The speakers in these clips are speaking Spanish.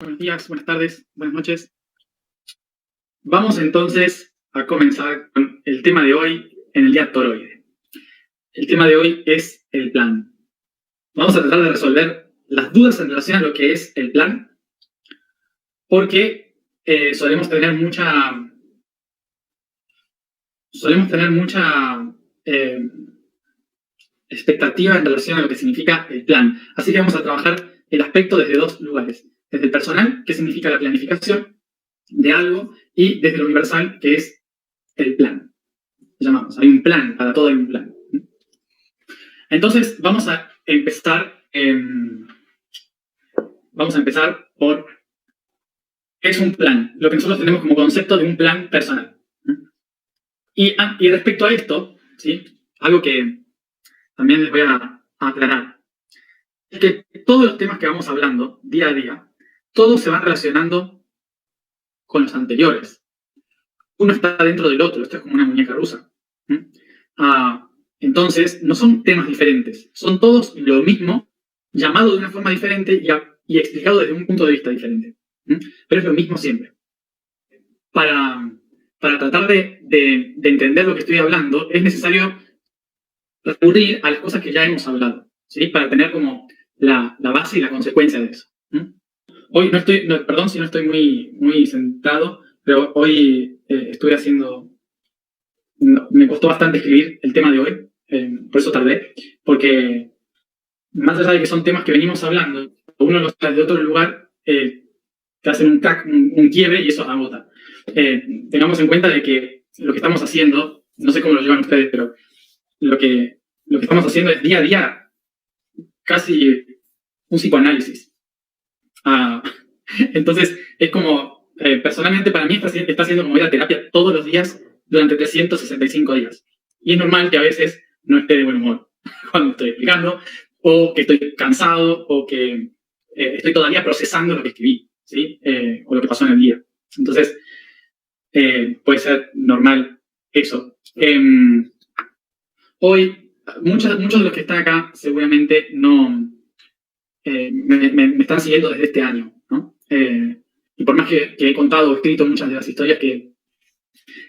Buenos días, buenas tardes, buenas noches. Vamos entonces a comenzar con el tema de hoy en el día toroide. El tema de hoy es el plan. Vamos a tratar de resolver las dudas en relación a lo que es el plan, porque solemos tener mucha expectativa en relación a lo que significa el plan. Así que vamos a trabajar el aspecto desde dos lugares. Desde el personal, que significa la planificación de algo, y desde lo universal, que es el plan. Llamamos, hay un plan, para todo hay un plan. Entonces, vamos a empezar por ¿qué es un plan? Lo que nosotros tenemos como concepto de un plan personal. Y respecto a esto, ¿sí? Algo que también les voy a aclarar, es que todos los temas que vamos hablando día a día, todos se van relacionando con los anteriores. Uno está dentro del otro, esto es como una muñeca rusa. Entonces, no son temas diferentes, son todos lo mismo, llamado de una forma diferente y explicado desde un punto de vista diferente. Pero es lo mismo siempre. Para tratar de entender lo que estoy hablando, es necesario recurrir a las cosas que ya hemos hablado, ¿sí? Para tener como la base y la consecuencia de eso. Hoy perdón si no estoy muy centrado, pero hoy estuve haciendo... me costó bastante escribir el tema de hoy, por eso tardé, porque más allá de que son temas que venimos hablando, uno los trae de otro lugar, te hacen un crack, un quiebre y eso agota. Tengamos en cuenta de que lo que estamos haciendo, no sé cómo lo llevan ustedes, pero lo que estamos haciendo es día a día casi un psicoanálisis. Entonces, es como, personalmente para mí está siendo como ir a terapia todos los días durante 365 días. Y es normal que a veces no esté de buen humor cuando estoy explicando, o que estoy cansado, o que estoy todavía procesando lo que escribí, ¿sí? O lo que pasó en el día. Entonces, puede ser normal eso. Hoy, muchos de los que están acá seguramente no me están siguiendo desde este año, ¿no? Y por más que he contado o escrito muchas de las historias que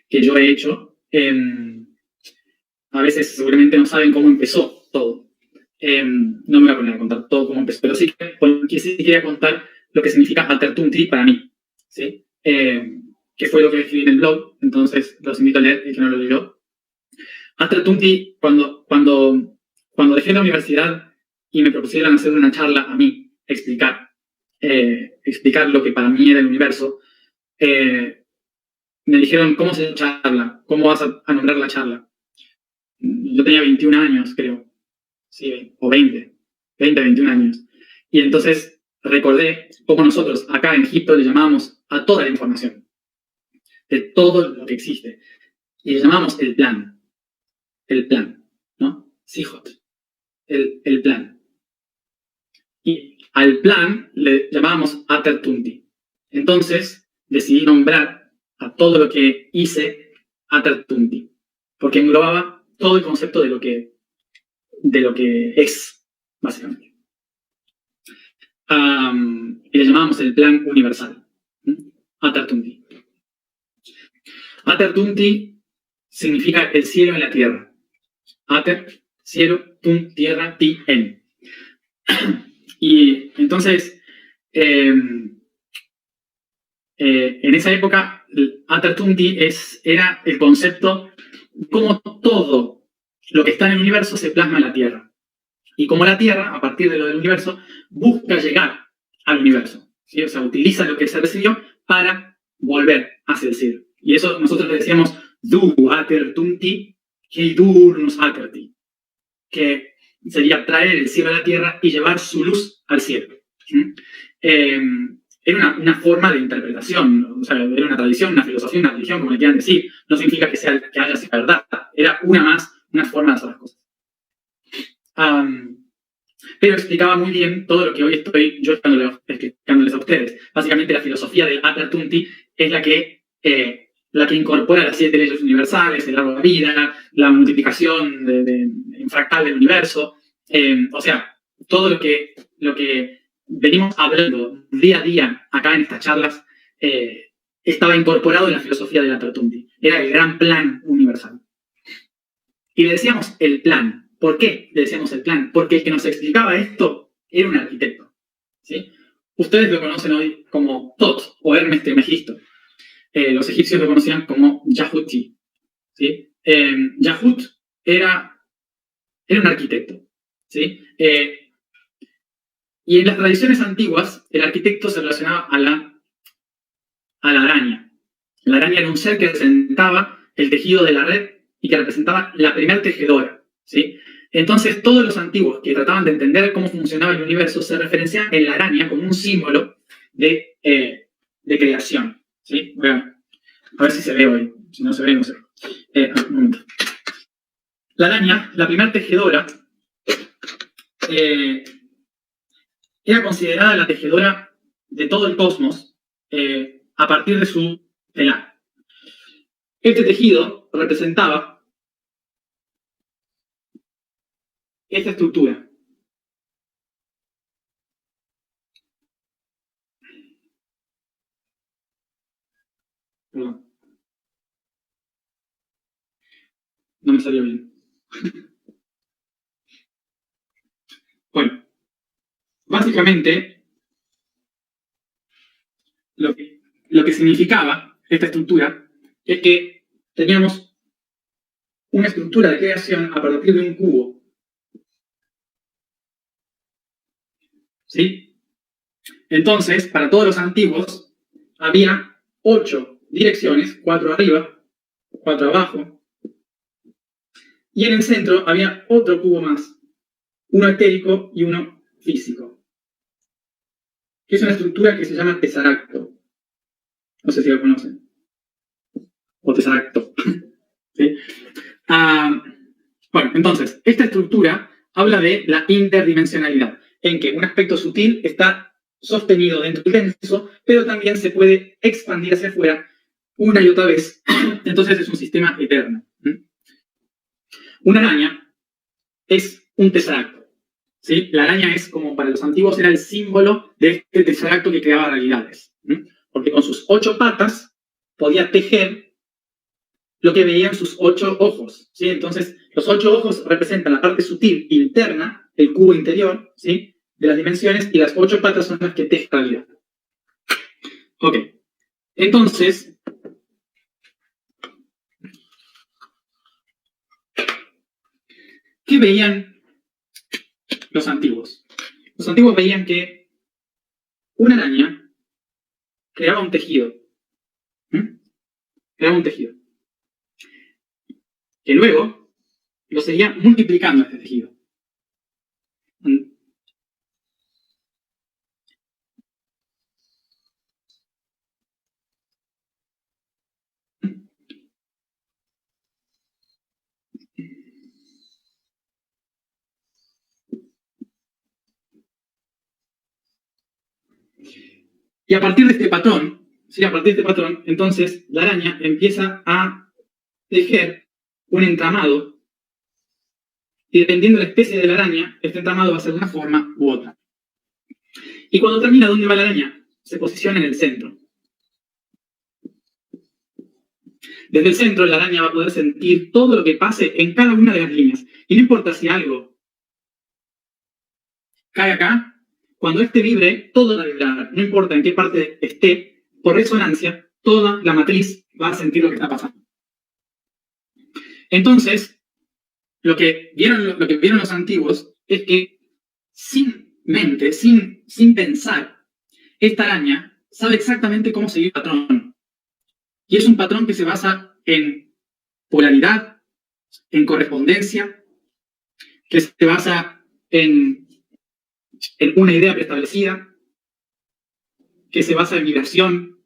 yo he hecho, a veces seguramente no saben cómo empezó todo. No me voy a poner a contar todo cómo empezó, pero sí quería contar lo que significa Altertunti para mí, ¿sí? Que fue lo que escribí en el blog, entonces los invito a leer, el que no lo leyó. Altertunti, cuando dejé la universidad y me propusieron hacer una charla a mí, explicar lo que para mí era el universo, me dijeron, ¿cómo se charla? ¿Cómo vas a nombrar la charla? Yo tenía 21 años, creo. Sí, o 20, 21 años. Y entonces recordé cómo nosotros acá en Egipto le llamábamos a toda la información, de todo lo que existe. Y le llamamos el plan, ¿no? Sihot, el plan. Y al plan le llamábamos Atertunti. Entonces decidí nombrar a todo lo que hice Atertunti, porque englobaba todo el concepto de lo que es, básicamente. Y le llamábamos el plan universal. Atertunti. Atertunti significa el cielo en la tierra. Ater, cielo, tun, tierra, ti, en. Y entonces, en esa época, Atertunti era el concepto como todo lo que está en el universo se plasma en la Tierra. Y como la Tierra, a partir de lo del universo, busca llegar al universo, ¿sí? O sea, utiliza lo que se recibió para volver hacia el cielo. Y eso nosotros le decíamos Du Atertunti, Heidurnus Aterti, que sería traer el cielo a la Tierra y llevar su luz al cielo. Era una forma de interpretación, o sea, era una tradición, una filosofía, una religión, como le quieran decir. No significa que haya sido verdad, era una forma de hacer las cosas. Pero explicaba muy bien todo lo que hoy estoy yo explicándoles a ustedes. Básicamente la filosofía del Atertunti es la que incorpora las 7 leyes universales, el árbol de la vida, la multiplicación en fractal del universo, o sea, todo lo que venimos hablando día a día acá en estas charlas, estaba incorporado en la filosofía de la Pertunti. Era el gran plan universal. Y le decíamos el plan. ¿Por qué le decíamos el plan? Porque el que nos explicaba esto era un arquitecto. ¿Sí? Ustedes lo conocen hoy como Tot o Hermes Trismegisto. Los egipcios lo conocían como Yahuti. ¿Sí? Yahut era un arquitecto. ¿Sí? Y en las tradiciones antiguas, el arquitecto se relacionaba a la araña. La araña era un ser que representaba el tejido de la red y que representaba la primera tejedora. ¿Sí? Entonces, todos los antiguos que trataban de entender cómo funcionaba el universo se referenciaban en la araña como un símbolo de creación. ¿Sí? Bueno, a ver si se ve hoy. Si no se ve, no sé. Un momento. La araña, la primera tejedora, era considerada la tejedora de todo el cosmos a partir de su telar. Este tejido representaba esta estructura. Perdón. No me salió bien. Bueno, básicamente, lo que significaba esta estructura es que teníamos una estructura de creación a partir de un cubo. ¿Sí? Entonces, para todos los antiguos, había 8 direcciones, 4 arriba, 4 abajo, y en el centro había otro cubo más, uno etérico y uno físico, que es una estructura que se llama tesaracto. No sé si lo conocen. O tesaracto. ¿Sí? Bueno, entonces, esta estructura habla de la interdimensionalidad, en que un aspecto sutil está sostenido dentro del denso, pero también se puede expandir hacia afuera una y otra vez. Entonces es un sistema eterno. Una araña es un tesaracto. ¿Sí? La araña es, como para los antiguos, era el símbolo de este tesaracto que creaba realidades. Porque con sus 8 patas podía tejer lo que veían sus 8 ojos. ¿Sí? Entonces, los 8 ojos representan la parte sutil interna, el cubo interior, ¿sí? De las dimensiones, y las 8 patas son las que tejen realidad. Ok. Entonces, ¿qué veían los antiguos? Los antiguos veían que una araña creaba un tejido. Creaba un tejido. Que luego lo seguía multiplicando este tejido. Y a partir de este patrón, ¿sí? A partir de este patrón, entonces la araña empieza a tejer un entramado, y dependiendo de la especie de la araña, este entramado va a ser de una forma u otra. Y cuando termina, ¿dónde va la araña? Se posiciona en el centro. Desde el centro, la araña va a poder sentir todo lo que pase en cada una de las líneas. Y no importa si algo cae acá, cuando este vibre, todo va a vibrar. No importa en qué parte esté, por resonancia, toda la matriz va a sentir lo que está pasando. Entonces, lo que vieron los antiguos es que sin mente, sin pensar, esta araña sabe exactamente cómo seguir el patrón. Y es un patrón que se basa en polaridad, en correspondencia, que se basa en una idea preestablecida, que se basa en vibración,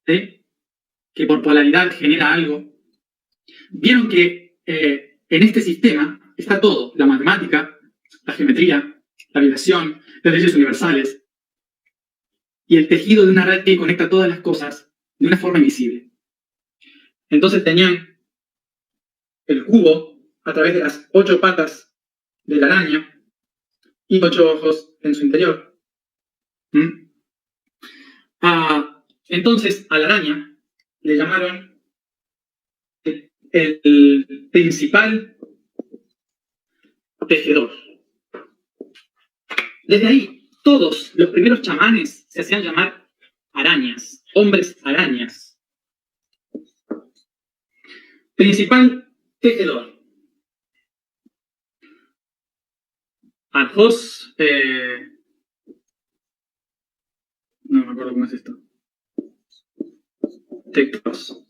¿sí? Que por polaridad genera algo. Vieron que en este sistema está todo: la matemática, la geometría, la vibración, las leyes universales, y el tejido de una red que conecta todas las cosas de una forma invisible. Entonces tenían el cubo a través de las 8 patas de la araña, y 8 ojos en su interior. ¿Mm? Entonces, a la araña le llamaron el principal tejedor. Desde ahí, todos los primeros chamanes se hacían llamar arañas, hombres arañas. Principal tejedor. Arjos, no me acuerdo cómo es esto. Tectos.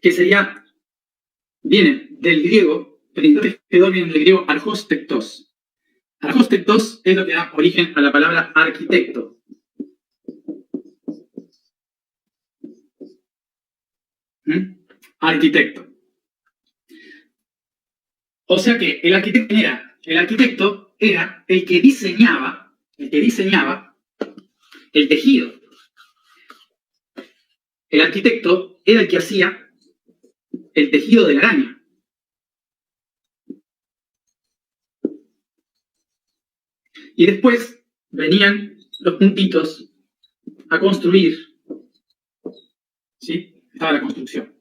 Que sería, viene del griego, principal tejedor viene del griego arjos tectos. Arjos tectos es lo que da origen a la palabra arquitecto. Arquitecto. O sea que el arquitecto era el que diseñaba el tejido. El arquitecto era el que hacía el tejido de la araña. Y después venían los puntitos a construir. ¿Sí? Estaba la construcción.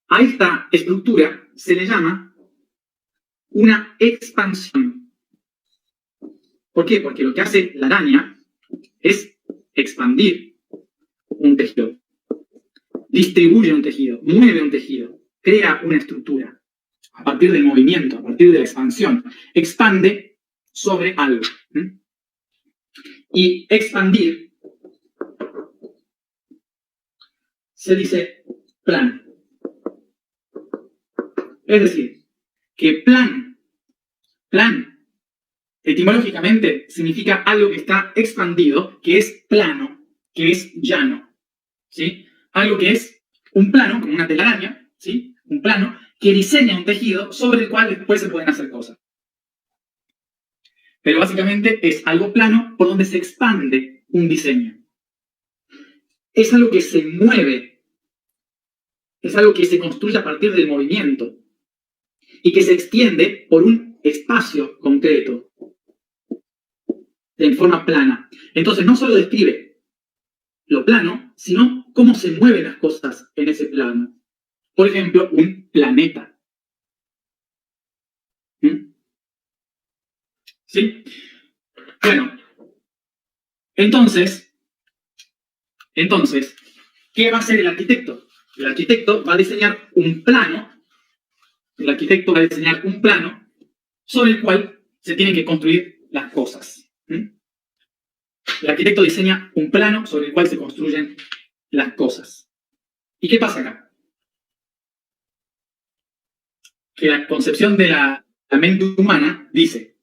A esta estructura se le llama una expansión. ¿Por qué? Porque lo que hace la araña es expandir un tejido. Distribuye un tejido, mueve un tejido, crea una estructura. A partir del movimiento, a partir de la expansión, expande sobre algo. Y expandir se dice plan. Es decir, que plan, etimológicamente significa algo que está expandido, que es plano, que es llano. ¿Sí? Algo que es un plano, como una telaraña, ¿sí? Un plano que diseña un tejido sobre el cual después se pueden hacer cosas. Pero básicamente es algo plano por donde se expande un diseño. Es algo que se mueve, es algo que se construye a partir del movimiento y que se extiende por un espacio concreto, de forma plana. Entonces no solo describe lo plano, sino cómo se mueven las cosas en ese plano. Por ejemplo, un planeta. ¿Sí? Bueno, entonces, ¿qué va a hacer el arquitecto? El arquitecto va a diseñar un plano, sobre el cual se tienen que construir las cosas. El arquitecto diseña un plano sobre el cual se construyen las cosas. ¿Y qué pasa acá? Que la concepción de la mente humana dice,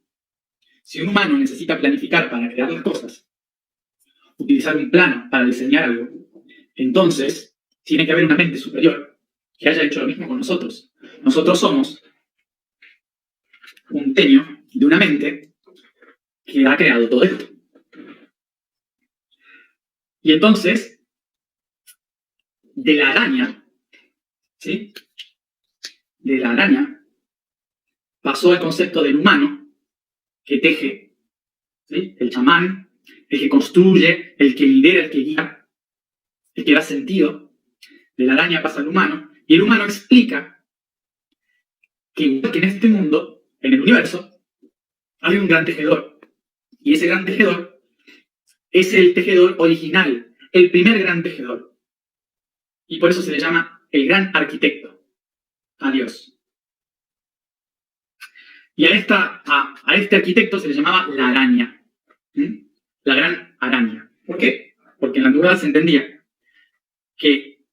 si un humano necesita planificar para crear las cosas, utilizar un plano para diseñar algo, entonces tiene que haber una mente superior que haya hecho lo mismo con nosotros. Nosotros somos un genio de una mente que ha creado todo esto. Y entonces, de la araña, ¿sí? De la araña pasó al concepto del humano que teje, ¿sí? El chamán, el que construye, el que lidera, el que guía, el que da sentido. De la araña pasa al humano, y el humano explica que igual que en este mundo, en el universo, hay un gran tejedor. Y ese gran tejedor es el tejedor original, el primer gran tejedor. Y por eso se le llama el gran arquitecto, a Dios. Y a este arquitecto se le llamaba la araña. La gran araña. ¿Por qué? Porque en la antigüedad se entendía que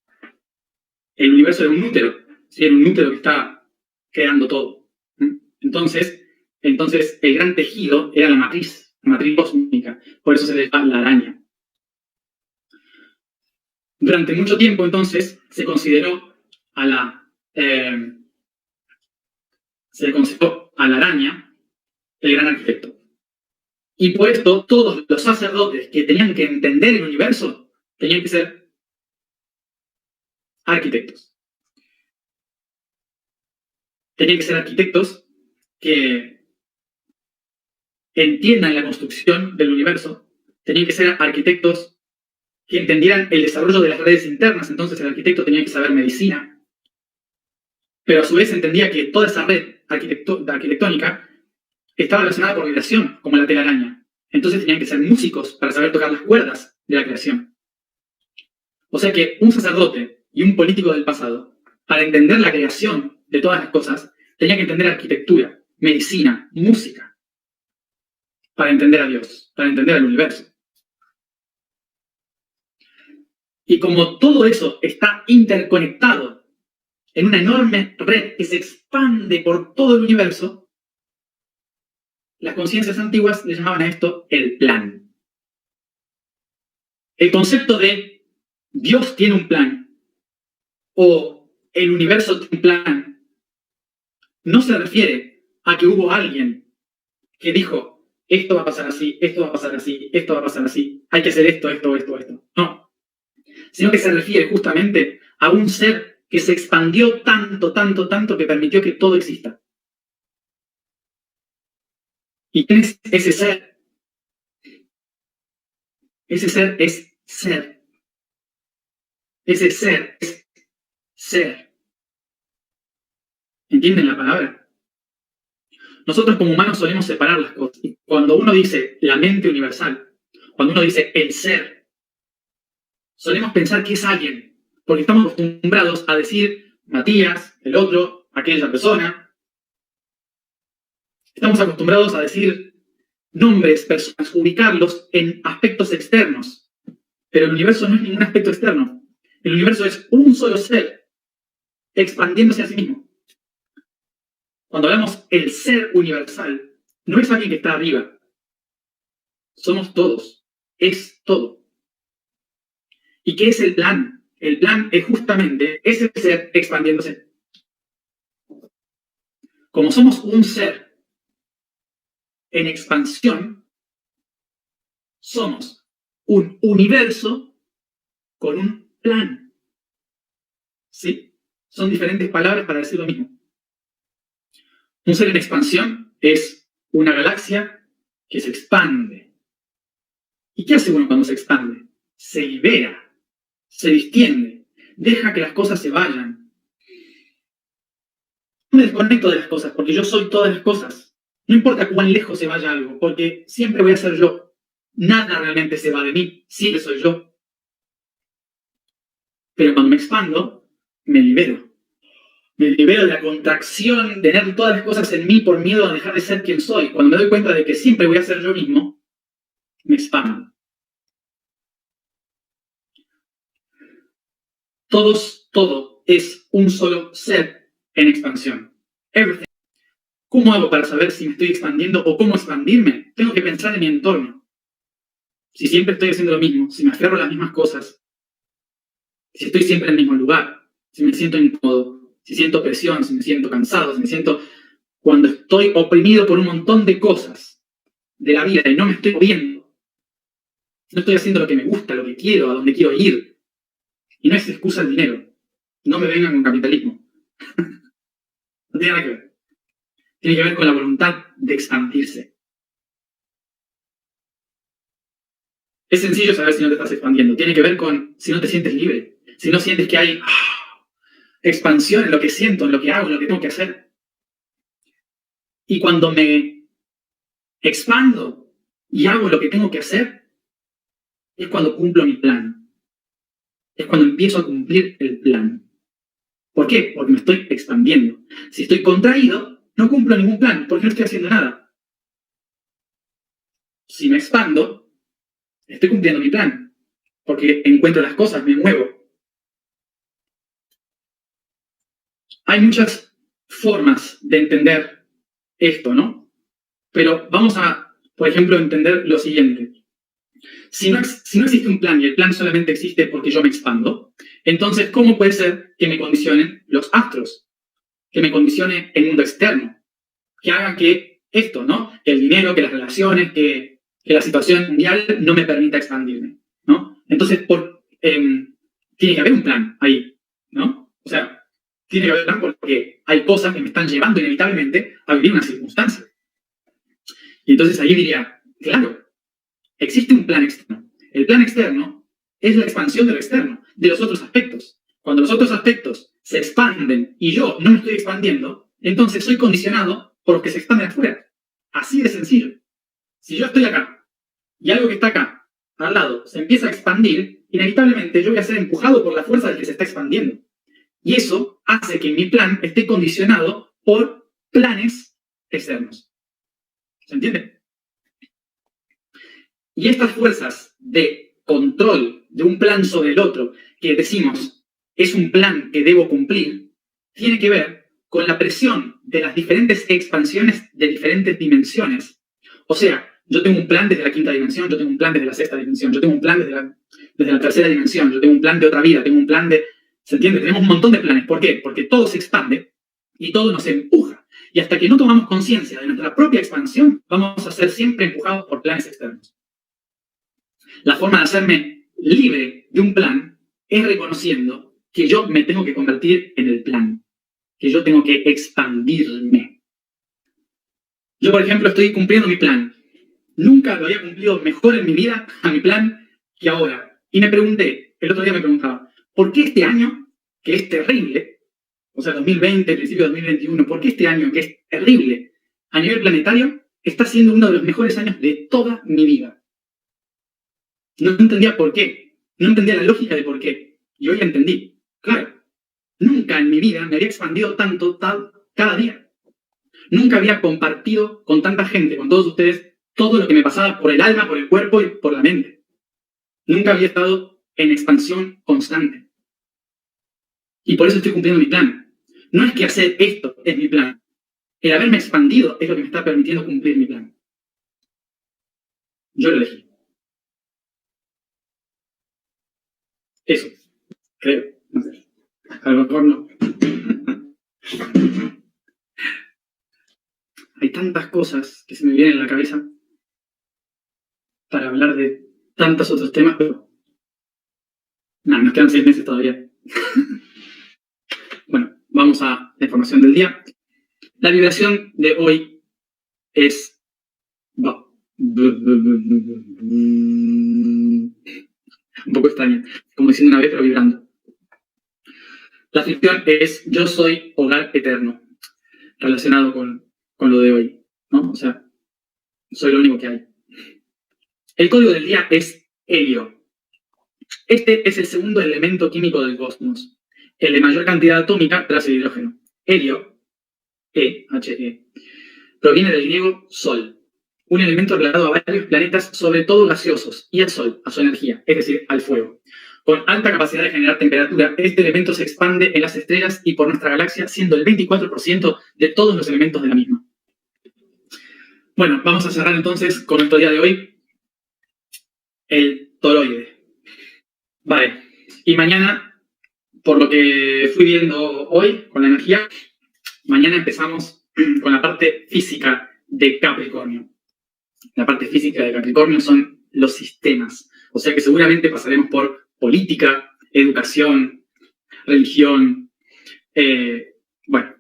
el universo era un útero, ¿sí? Era un útero que estaba creando todo. Entonces, el gran tejido era la matriz cósmica. Por eso se le llama la araña. Durante mucho tiempo, entonces, se consideró a la araña el gran arquitecto. Y por esto, todos los sacerdotes que tenían que entender el universo tenían que ser arquitectos. Tenían que ser arquitectos que entiendan la construcción del universo, tenían que ser arquitectos que entendieran el desarrollo de las redes internas. Entonces el arquitecto tenía que saber medicina, pero a su vez entendía que toda esa red arquitectónica estaba relacionada por vibración, como la telaraña. Entonces tenían que ser músicos para saber tocar las cuerdas de la creación. O sea que un sacerdote y un político del pasado, para entender la creación de todas las cosas, tenía que entender arquitectura, medicina, música, para entender a Dios, para entender al universo. Y como todo eso está interconectado en una enorme red que se expande por todo el universo, las conciencias antiguas le llamaban a esto el plan. El concepto de Dios tiene un plan o el universo tiene un plan no se refiere a que hubo alguien que dijo, esto va a pasar así, esto va a pasar así, esto va a pasar así, hay que hacer esto, esto, esto, esto. No. Sino que se refiere justamente a un ser que se expandió tanto, tanto, tanto que permitió que todo exista. ¿Y quién es ese ser? Ese ser es ser. Ese ser es ser. ¿Entienden la palabra? Nosotros como humanos solemos separar las cosas. Y cuando uno dice la mente universal, cuando uno dice el ser, solemos pensar que es alguien, porque estamos acostumbrados a decir Matías, el otro, aquella persona. Estamos acostumbrados a decir nombres, personas, ubicarlos en aspectos externos. Pero el universo no es ningún aspecto externo. El universo es un solo ser, expandiéndose a sí mismo. Cuando hablamos el ser universal, no es alguien que está arriba. Somos todos. Es todo. ¿Y qué es el plan? El plan es justamente ese ser expandiéndose. Como somos un ser en expansión, somos un universo con un plan. ¿Sí? Son diferentes palabras para decir lo mismo. Un ser en expansión es una galaxia que se expande. ¿Y qué hace uno cuando se expande? Se libera, se distiende, deja que las cosas se vayan. No me desconecto de las cosas porque yo soy todas las cosas. No importa cuán lejos se vaya algo, porque siempre voy a ser yo. Nada realmente se va de mí, siempre soy yo. Pero cuando me expando, me libero. Me libero de la contracción, de tener todas las cosas en mí por miedo a dejar de ser quien soy. Cuando me doy cuenta de que siempre voy a ser yo mismo, me expando. Todo es un solo ser en expansión. Everything. ¿Cómo hago para saber si me estoy expandiendo o cómo expandirme? Tengo que pensar en mi entorno. Si siempre estoy haciendo lo mismo, si me aferro a las mismas cosas, si estoy siempre en el mismo lugar, si me siento incómodo, si siento presión, si me siento cansado, si me siento... Cuando estoy oprimido por un montón de cosas de la vida y no me estoy moviendo, no estoy haciendo lo que me gusta, lo que quiero, a donde quiero ir. Y no es excusa el dinero. No me vengan con capitalismo. No tiene nada que ver. Tiene que ver con la voluntad de expandirse. Es sencillo saber si no te estás expandiendo. Tiene que ver con si no te sientes libre. Si no sientes que hay expansión en lo que siento, en lo que hago, en lo que tengo que hacer. Y cuando me expando y hago lo que tengo que hacer, es cuando cumplo mi plan. Es cuando empiezo a cumplir el plan. ¿Por qué? Porque me estoy expandiendo. Si estoy contraído, no cumplo ningún plan, porque no estoy haciendo nada. Si me expando, estoy cumpliendo mi plan, porque encuentro las cosas, me muevo. Hay muchas formas de entender esto, ¿no? Pero vamos a, por ejemplo, entender lo siguiente. Si no existe un plan y el plan solamente existe porque yo me expando, entonces, ¿cómo puede ser que me condicionen los astros? Que me condicione el mundo externo. Que hagan que esto, ¿no? Que el dinero, que las relaciones, que la situación mundial no me permita expandirme, ¿no? Entonces, tiene que haber un plan ahí, ¿no? O sea, tiene que haber un plan porque hay cosas que me están llevando inevitablemente a vivir una circunstancia. Y entonces ahí diría, claro, existe un plan externo. El plan externo es la expansión de lo externo, de los otros aspectos. Cuando los otros aspectos se expanden y yo no me estoy expandiendo, entonces soy condicionado por los que se expanden afuera. Así de sencillo. Si yo estoy acá y algo que está acá, al lado, se empieza a expandir, inevitablemente yo voy a ser empujado por la fuerza del que se está expandiendo. Y eso hace que mi plan esté condicionado por planes externos. ¿Se entiende? Y estas fuerzas de control de un plan sobre el otro, que decimos es un plan que debo cumplir, tiene que ver con la presión de las diferentes expansiones de diferentes dimensiones. O sea, yo tengo un plan desde la quinta dimensión, yo tengo un plan desde la sexta dimensión, yo tengo un plan desde la tercera dimensión, yo tengo un plan de otra vida, tengo un plan de... ¿Se entiende? Tenemos un montón de planes. ¿Por qué? Porque todo se expande y todo nos empuja. Y hasta que no tomamos conciencia de nuestra propia expansión, vamos a ser siempre empujados por planes externos. La forma de hacerme libre de un plan es reconociendo que yo me tengo que convertir en el plan, que yo tengo que expandirme. Yo, por ejemplo, estoy cumpliendo mi plan. Nunca lo había cumplido mejor en mi vida a mi plan que ahora. Y me pregunté, el otro día me preguntaba, ¿por qué este año, que es terrible, o sea, 2020, principio de 2021, por qué este año, que es terrible a nivel planetario, está siendo uno de los mejores años de toda mi vida? No entendía por qué, no entendía la lógica de por qué. Y hoy la entendí. Claro, nunca en mi vida me había expandido tanto cada día. Nunca había compartido con tanta gente, con todos ustedes, todo lo que me pasaba por el alma, por el cuerpo y por la mente. Nunca había estado en expansión constante. Y por eso estoy cumpliendo mi plan. No es que hacer esto es mi plan. El haberme expandido es lo que me está permitiendo cumplir mi plan. Yo lo elegí. Eso, creo. No sé. A lo mejor no. Hay tantas cosas que se me vienen a la cabeza para hablar de tantos otros temas, pero nada, nos quedan 6 meses todavía. Bueno, vamos a la información del día. La vibración de hoy es... un poco extraña, como diciendo una vez, pero vibrando. La afirmación es yo soy hogar eterno, relacionado con lo de hoy, ¿no? O sea, soy lo único que hay. El código del día es helio. Este es el segundo elemento químico del cosmos, el de mayor cantidad atómica tras el hidrógeno. Helio, He, proviene del griego sol, un elemento relativo a varios planetas, sobre todo gaseosos, y al sol, a su energía, es decir, al fuego. Con alta capacidad de generar temperatura, este elemento se expande en las estrellas y por nuestra galaxia, siendo el 24% de todos los elementos de la misma. Bueno, vamos a cerrar entonces con nuestro día de hoy, el toroide. Vale, y mañana, por lo que fui viendo hoy con la energía, mañana empezamos con la parte física de Capricornio. La parte física de Capricornio son los sistemas, o sea que seguramente pasaremos por política, educación, religión, bueno,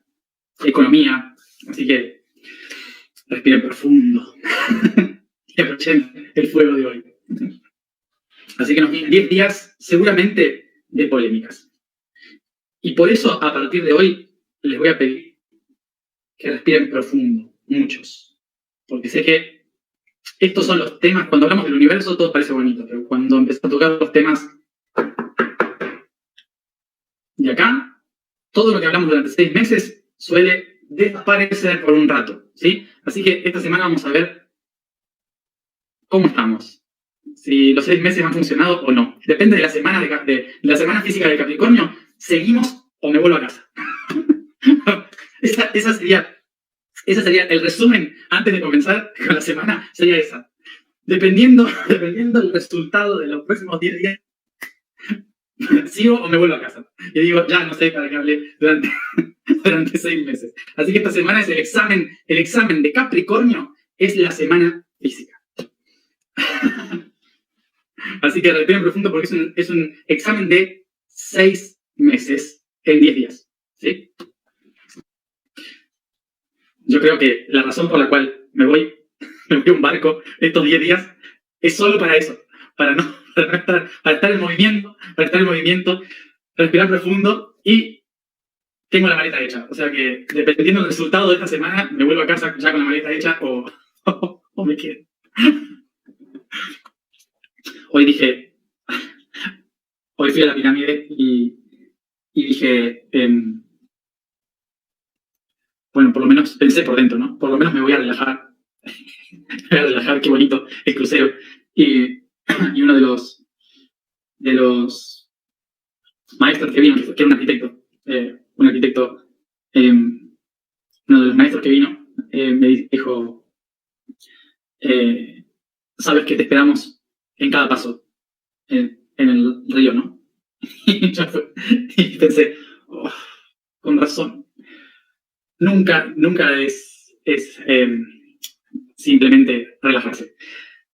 economía, así que respiren profundo y aprovechen el fuego de hoy. Así que nos vienen 10 días seguramente de polémicas. Y por eso, a partir de hoy, les voy a pedir que respiren profundo, muchos. Porque sé que estos son los temas, cuando hablamos del universo todo parece bonito, pero cuando empezamos a tocar los temas de acá, todo lo que hablamos durante 6 meses suele desaparecer por un rato, ¿sí? Así que esta semana vamos a ver cómo estamos. Si los 6 meses han funcionado o no. Depende de la semana, de la semana física de Capricornio, seguimos o me vuelvo a casa. esa sería el resumen antes de comenzar con la semana, sería esa. Dependiendo del resultado de los próximos 10 días, sigo o me vuelvo a casa. Y digo, ya no sé para qué hablé durante 6 meses. Así que esta semana es el examen de Capricornio, es la semana física. Así que respiren profundo porque es un examen de 6 meses en 10 días. ¿Sí? yo creo que la razón por la cual me voy a un barco estos 10 días es solo para eso, para estar en movimiento, respirar profundo y tengo la maleta hecha. O sea que dependiendo del resultado de esta semana, me vuelvo a casa ya con la maleta hecha o me quedo. Hoy fui a la pirámide y dije, bueno, por lo menos pensé por dentro, ¿no? Por lo menos me voy a relajar. Me voy a relajar, qué bonito el crucero. Y uno de los maestros que vino, que era un arquitecto, uno de los maestros que vino, me dijo, sabes que te esperamos en cada paso, en el río, ¿no? Y pensé, oh, con razón. Nunca es simplemente relajarse.